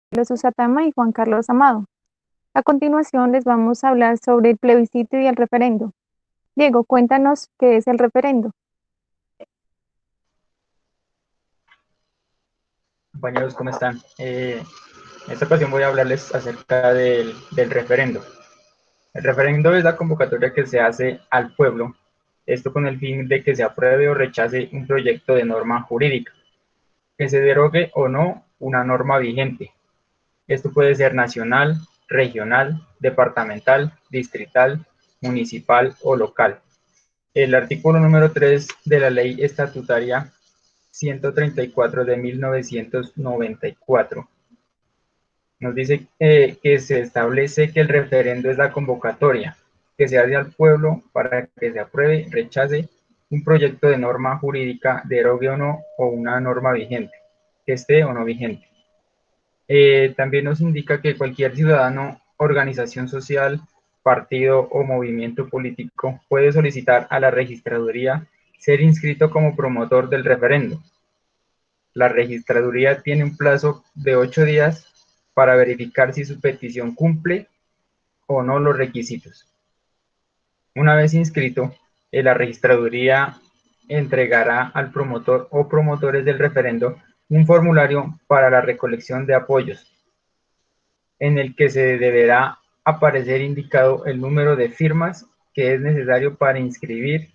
Carlos Usatama y Juan Carlos Amado. A continuación les vamos a hablar sobre el plebiscito y el referendo. Diego, cuéntanos qué es el referendo. Compañeros, ¿cómo están? En esta ocasión voy a hablarles acerca del referendo. El referendo es la convocatoria que se hace al pueblo, esto con el fin de que se apruebe o rechace un proyecto de norma jurídica, que se derogue o no una norma vigente. Esto puede ser nacional, regional, departamental, distrital, municipal o local. El artículo número 3 de la Ley Estatutaria 134 de 1994 nos dice que se establece que el referendo es la convocatoria que se hace al pueblo para que se apruebe, rechace un proyecto de norma jurídica, derogue o no, o una norma vigente, que esté o no vigente. También nos indica que cualquier ciudadano, organización social, partido o movimiento político puede solicitar a la registraduría ser inscrito como promotor del referendo. La registraduría tiene un plazo de 8 días para verificar si su petición cumple o no los requisitos. Una vez inscrito, la registraduría entregará al promotor o promotores del referendo un formulario para la recolección de apoyos, en el que se deberá aparecer indicado el número de firmas que es necesario para inscribir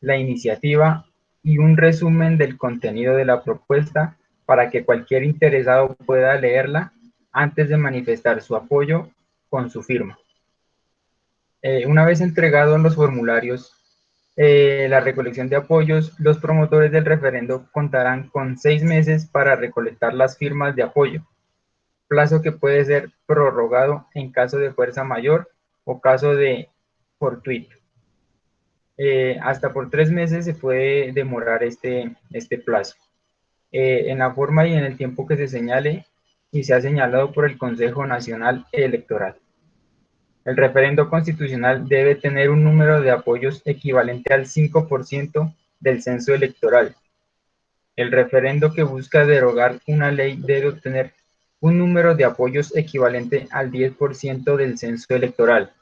la iniciativa y un resumen del contenido de la propuesta para que cualquier interesado pueda leerla antes de manifestar su apoyo con su firma. Una vez entregados los formularios, la recolección de apoyos, los promotores del referendo contarán con 6 meses para recolectar las firmas de apoyo, plazo que puede ser prorrogado en caso de fuerza mayor o caso de fortuito. Hasta por 3 meses se puede demorar este plazo. En la forma y en el tiempo que se señale y se ha señalado por el Consejo Nacional Electoral. El referendo constitucional debe tener un número de apoyos equivalente al 5% del censo electoral. El referendo que busca derogar una ley debe obtener un número de apoyos equivalente al 10% del censo electoral.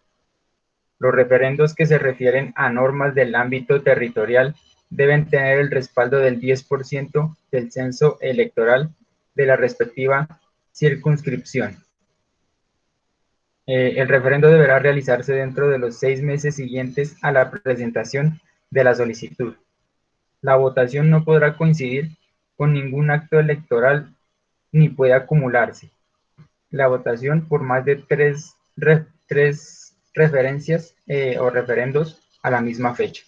Los referendos que se refieren a normas del ámbito territorial deben tener el respaldo del 10% del censo electoral de la respectiva circunscripción. El referendo deberá realizarse dentro de los 6 meses siguientes a la presentación de la solicitud. La votación no podrá coincidir con ningún acto electoral ni puede acumularse. La votación por más de tres referencias o referendos a la misma fecha.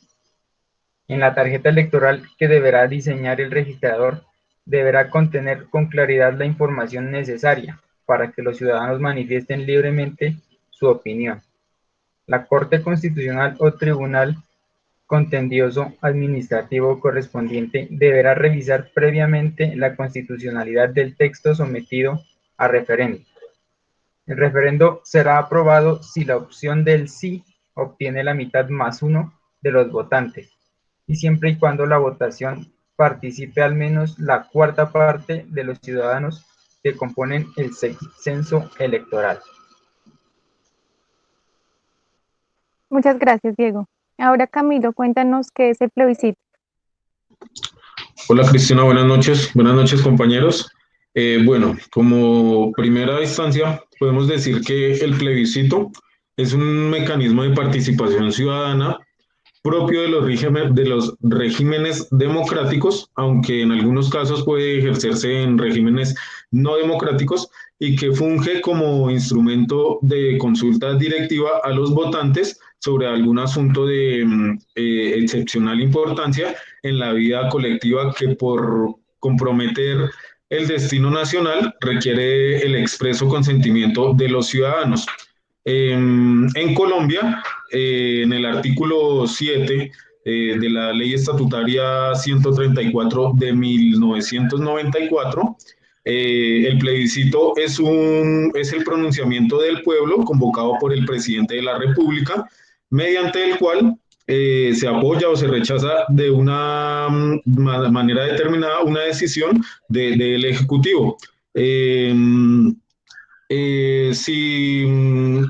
En la tarjeta electoral que deberá diseñar el registrador deberá contener con claridad la información necesaria para que los ciudadanos manifiesten libremente su opinión. La Corte Constitucional o Tribunal Contencioso Administrativo correspondiente deberá revisar previamente la constitucionalidad del texto sometido a referendo. El referendo será aprobado si la opción del sí obtiene la mitad más uno de los votantes y siempre y cuando la votación participe al menos la cuarta parte de los ciudadanos que componen el censo electoral. Muchas gracias, Diego. Ahora, Camilo, cuéntanos qué es el plebiscito. Hola Cristina, buenas noches compañeros. Bueno, como primera instancia podemos decir que el plebiscito es un mecanismo de participación ciudadana propio de los regímenes democráticos, aunque en algunos casos puede ejercerse en regímenes no democráticos y que funge como instrumento de consulta directiva a los votantes sobre algún asunto de excepcional importancia en la vida colectiva que por comprometer el destino nacional requiere el expreso consentimiento de los ciudadanos. En Colombia, en el artículo 7 de la Ley Estatutaria 134 de 1994, el plebiscito es el pronunciamiento del pueblo convocado por el presidente de la República, mediante el cual se apoya o se rechaza de una manera determinada una decisión del Ejecutivo. si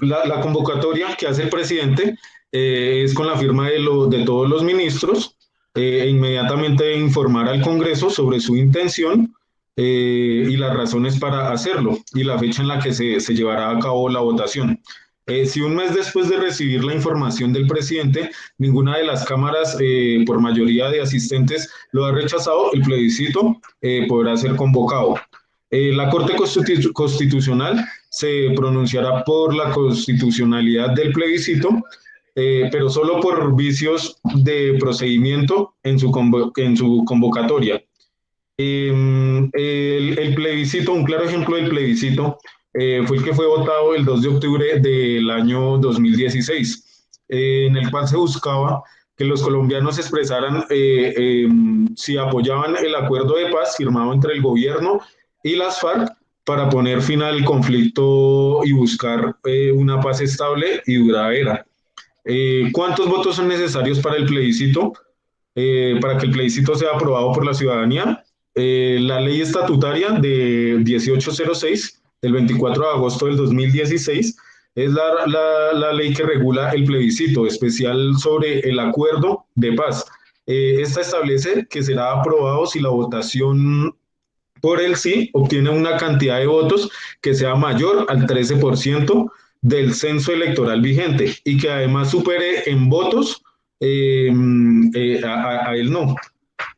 la convocatoria que hace el presidente es con la firma de todos los ministros, e inmediatamente informar al Congreso sobre su intención y las razones para hacerlo y la fecha en la que se llevará a cabo la votación. Si un mes después de recibir la información del presidente, ninguna de las cámaras, por mayoría de asistentes, lo ha rechazado, el plebiscito podrá ser convocado. La Corte Constitucional se pronunciará por la constitucionalidad del plebiscito, pero solo por vicios de procedimiento en su convocatoria. El plebiscito, un claro ejemplo del plebiscito, fue el que fue votado el 2 de octubre del año 2016, en el cual se buscaba que los colombianos expresaran si apoyaban el acuerdo de paz firmado entre el gobierno y las FARC para poner fin al conflicto y buscar una paz estable y duradera. ¿Cuántos votos son necesarios para el plebiscito? Para que el plebiscito sea aprobado por la ciudadanía. La ley estatutaria de 1806 del 24 de agosto del 2016 es la ley que regula el plebiscito especial sobre el acuerdo de paz. Esta establece que será aprobado si la votación por el sí obtiene una cantidad de votos que sea mayor al 13% del censo electoral vigente y que además supere en votos a el no.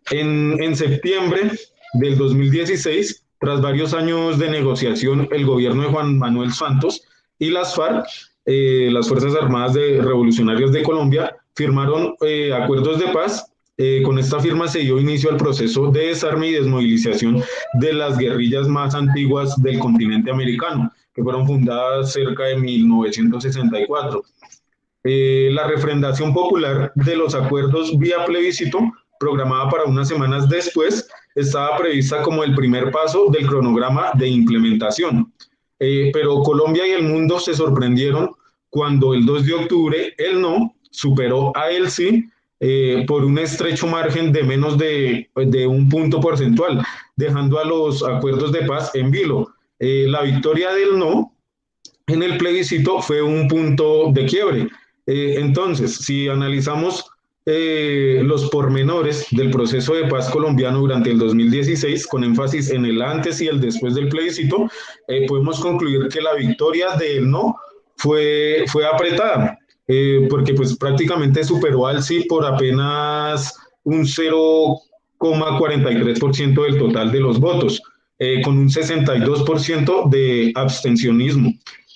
En septiembre del 2016, tras varios años de negociación, el gobierno de Juan Manuel Santos y las FARC, las Fuerzas Armadas Revolucionarias de Colombia, firmaron acuerdos de paz. Con esta firma se dio inicio al proceso de desarme y desmovilización de las guerrillas más antiguas del continente americano, que fueron fundadas cerca de 1964. La refrendación popular de los acuerdos vía plebiscito, programada para unas semanas después, estaba prevista como el primer paso del cronograma de implementación. Pero Colombia y el mundo se sorprendieron cuando el 2 de octubre el no superó a el sí por un estrecho margen de menos de un punto porcentual, dejando a los acuerdos de paz en vilo. La victoria del no en el plebiscito fue un punto de quiebre. Entonces, si analizamos los pormenores del proceso de paz colombiano durante el 2016, con énfasis en el antes y el después del plebiscito, podemos concluir que la victoria del no fue apretada, porque pues prácticamente superó al sí por apenas un 0,43% del total de los votos, con un 62% de abstencionismo.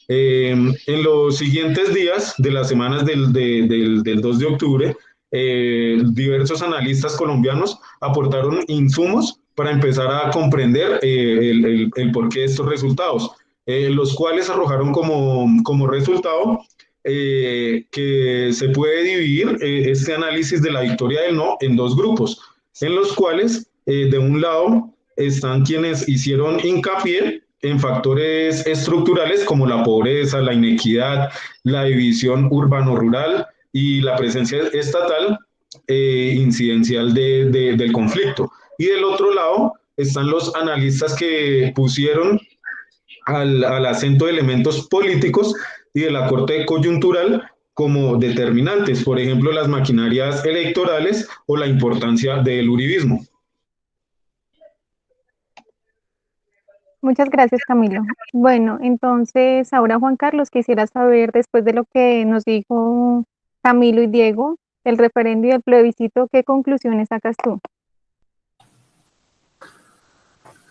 En los siguientes días de las semanas del 2 de octubre, diversos analistas colombianos aportaron insumos para empezar a comprender el porqué de estos resultados, los cuales arrojaron como resultado que se puede dividir este análisis de la victoria del no en dos grupos, en los cuales de un lado están quienes hicieron hincapié en factores estructurales como la pobreza, la inequidad, la división urbano-rural y la presencia estatal incidencial del conflicto. Y del otro lado están los analistas que pusieron al acento elementos políticos y de la corte coyuntural como determinantes, por ejemplo, las maquinarias electorales o la importancia del uribismo. Muchas gracias, Camilo. Bueno, entonces ahora Juan Carlos, quisiera saber, después de lo que nos dijo Camilo y Diego, el referendo y el plebiscito, ¿qué conclusiones sacas tú?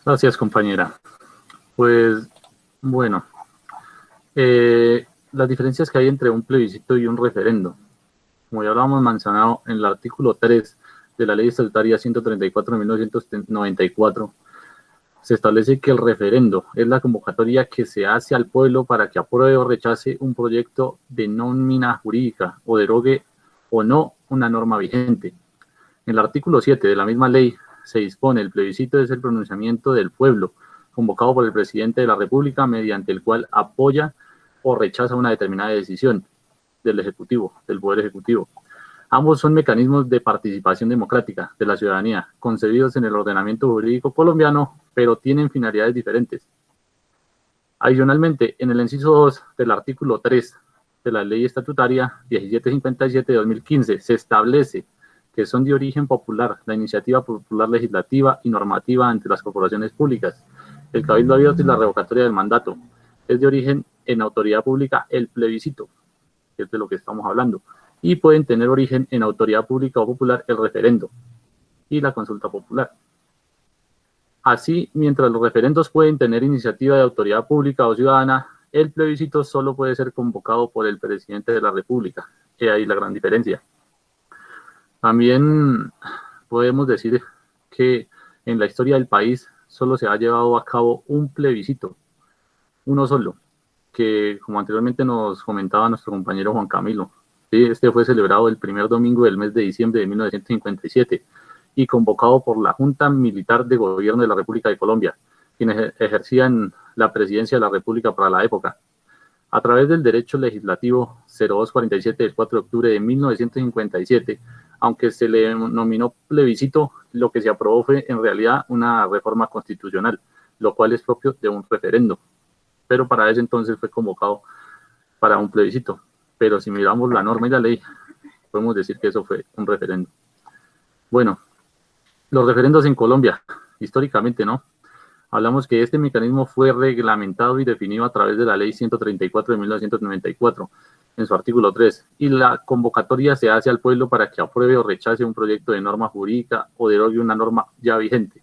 Gracias, compañera. Pues, bueno, las diferencias que hay entre un plebiscito y un referendo. Como ya hablábamos mencionado en el artículo 3 de la Ley Estatutaria 134 de 1994, se establece que el referendo es la convocatoria que se hace al pueblo para que apruebe o rechace un proyecto de nómina jurídica o derogue o no una norma vigente. En el artículo 7 de la misma ley se dispone: el plebiscito es el pronunciamiento del pueblo convocado por el presidente de la República mediante el cual apoya o rechaza una determinada decisión del Ejecutivo, del Poder Ejecutivo. Ambos son mecanismos de participación democrática de la ciudadanía, concebidos en el ordenamiento jurídico colombiano, pero tienen finalidades diferentes. Adicionalmente, en el inciso 2 del artículo 3 de la Ley Estatutaria 1757 de 2015 se establece que son de origen popular la iniciativa popular legislativa y normativa ante las corporaciones públicas, el cabildo abierto y la revocatoria del mandato. Es de origen en autoridad pública el plebiscito, que es de lo que estamos hablando, y pueden tener origen en autoridad pública o popular el referendo y la consulta popular. Así, mientras los referendos pueden tener iniciativa de autoridad pública o ciudadana, el plebiscito solo puede ser convocado por el presidente de la República. Y ahí la gran diferencia. También podemos decir que en la historia del país solo se ha llevado a cabo un plebiscito, uno solo, que como anteriormente nos comentaba nuestro compañero Juan Camilo, ¿sí? Este fue celebrado el primer domingo del mes de diciembre de 1957 y convocado por la Junta Militar de Gobierno de la República de Colombia, quienes ejercían la presidencia de la República para la época. A través del Derecho Legislativo 0247 del 4 de octubre de 1957, aunque se le denominó plebiscito, lo que se aprobó fue en realidad una reforma constitucional, lo cual es propio de un referendo. Pero para ese entonces fue convocado para un plebiscito. Pero si miramos la norma y la ley, podemos decir que eso fue un referendo. Bueno, los referendos en Colombia, históricamente, ¿no? Hablamos que este mecanismo fue reglamentado y definido a través de la Ley 134 de 1994, en su artículo 3, y la convocatoria se hace al pueblo para que apruebe o rechace un proyecto de norma jurídica o derogue una norma ya vigente.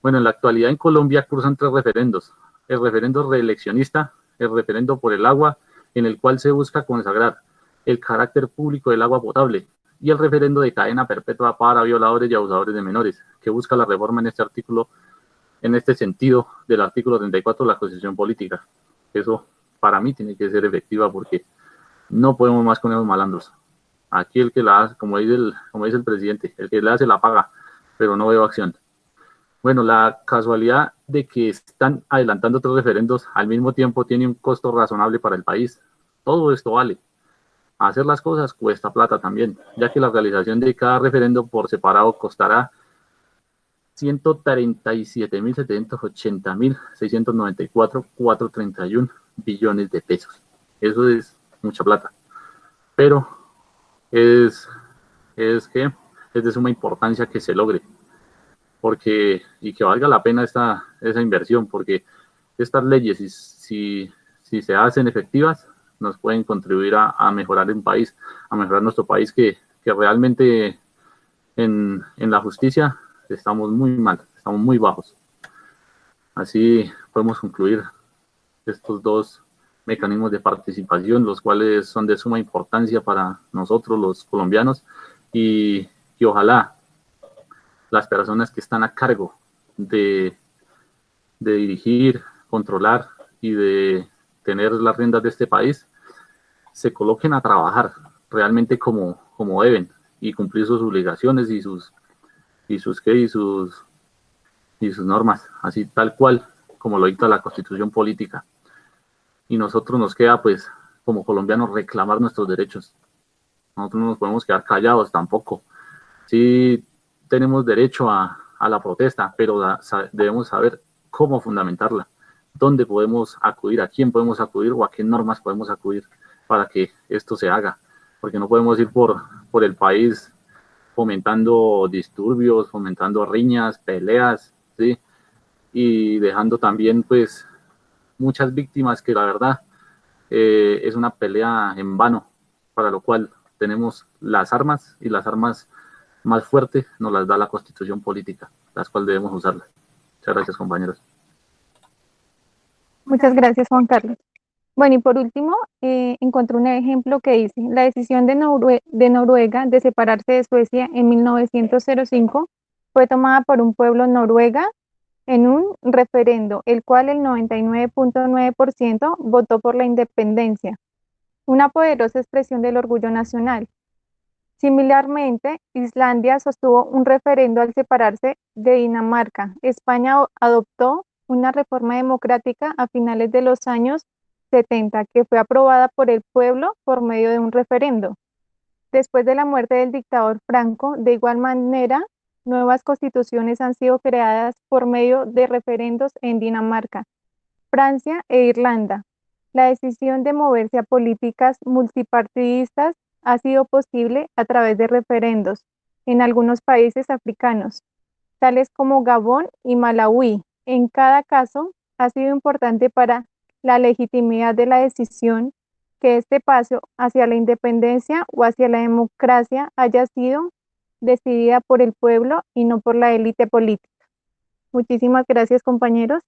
Bueno, en la actualidad en Colombia cursan 3 referendos. El referendo reeleccionista, el referendo por el agua, en el cual se busca consagrar el carácter público del agua potable, y el referendo de cadena perpetua para violadores y abusadores de menores, que busca la reforma en este artículo, en este sentido del artículo 34 de la Constitución Política. Eso para mí tiene que ser efectiva porque no podemos más con esos malandros. Aquí el que la hace, como dice el presidente, el que la hace la paga, pero no veo acción. Bueno, la casualidad de que están adelantando otros referendos al mismo tiempo tiene un costo razonable para el país. Todo esto vale. Hacer las cosas cuesta plata también, ya que la realización de cada referendo por separado costará 137.780.694.431 billones de pesos. Eso es mucha plata. Pero es de suma importancia que se logre y que valga la pena esa inversión, porque estas leyes, si se hacen efectivas, nos pueden contribuir a mejorar el país, a mejorar nuestro país, que realmente en la justicia estamos muy mal, estamos muy bajos. Así podemos concluir estos 2 mecanismos de participación, los cuales son de suma importancia para nosotros los colombianos, y ojalá las personas que están a cargo de dirigir, controlar y de tener las riendas de este país se coloquen a trabajar realmente como deben y cumplir sus obligaciones y sus normas, así tal cual como lo dicta la Constitución Política. Y nosotros nos queda, pues, como colombianos, reclamar nuestros derechos. Nosotros no nos podemos quedar callados tampoco. Sí tenemos derecho a la protesta, pero debemos saber cómo fundamentarla, dónde podemos acudir, a quién podemos acudir o a qué normas podemos acudir para que esto se haga, porque no podemos ir por el país fomentando disturbios, fomentando riñas, peleas, ¿sí? Y dejando también, pues, muchas víctimas que la verdad es una pelea en vano, para lo cual tenemos las armas, y las armas más fuertes nos las da la Constitución Política, las cuales debemos usarlas. Muchas gracias, compañeros. Muchas gracias, Juan Carlos. Bueno, y por último, encontré un ejemplo que dice: la decisión de Noruega de separarse de Suecia en 1905 fue tomada por un pueblo noruega en un referendo, el cual el 99.9% votó por la independencia, una poderosa expresión del orgullo nacional. Similarmente, Islandia sostuvo un referendo al separarse de Dinamarca. España adoptó una reforma democrática a finales de los años 70, que fue aprobada por el pueblo por medio de un referendo. Después de la muerte del dictador Franco, de igual manera, nuevas constituciones han sido creadas por medio de referendos en Dinamarca. Francia e Irlanda. La decisión de moverse a políticas multipartidistas ha sido posible a través de referendos en algunos países africanos, tales como Gabón y Malawi. En cada caso, ha sido importante para la legitimidad de la decisión que este paso hacia la independencia o hacia la democracia haya sido decidida por el pueblo y no por la élite política. Muchísimas gracias, compañeros.